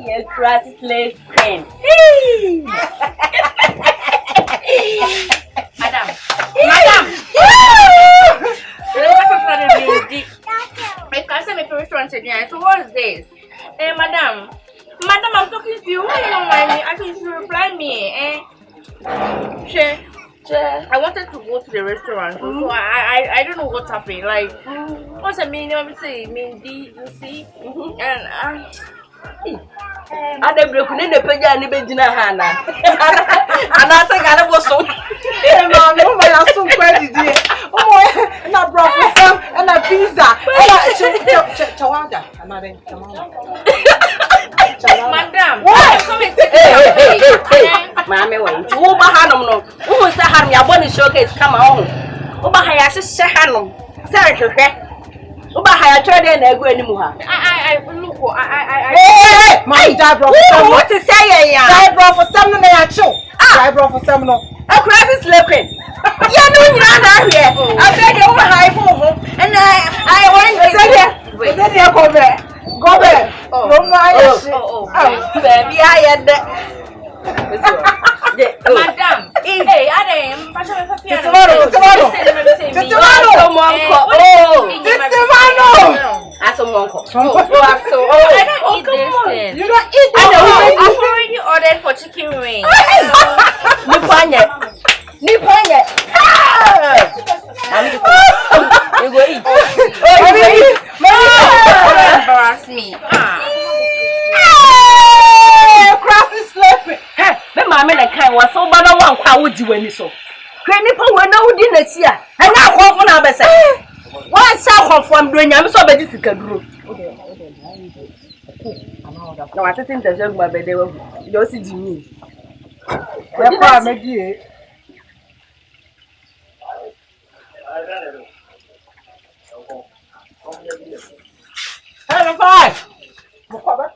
Your grassy slave queen. Madam. I can't say my restaurant again. So what is this? Madam, I'm talking to you. Why you don't mind me? I think you should reply me. I wanted to go to the restaurant, so I don't know what's happening. Like, what's the meaning of say Mindy, you see? And I don't know if you can any bedina hana. And I think I was so. No, my so credit. Oh, na professor and a pizza. Chawada. Madam, what? Mammy, wait. Who behind no? Who was the harm? Your body showcase come on. Oba Hayashi Shahanum. Sarah, Oba Hayatra and I go anymore. I look, My dad brought what to say? I brought for some and I show. I brought for some. A crisis looking. You're doing that here. I beg you over high home. And I want to say here. Wait, then you go back. Go back. Oh, baby, I had that. Madam, hey, I am. Tomorrow. I don't eat this thing. You don't eat this. I've already ordered for chicken wings. Nipanya. You go eat. Embarrass me. Crafty sleeping. Hey, the mammy and kind was so bad. I want would you when you so. Granny Power no dinner here. And now call for number say. Why south from doing I'm so bad this group. No, I think the young baby they will you see Jimmy. Hello, five.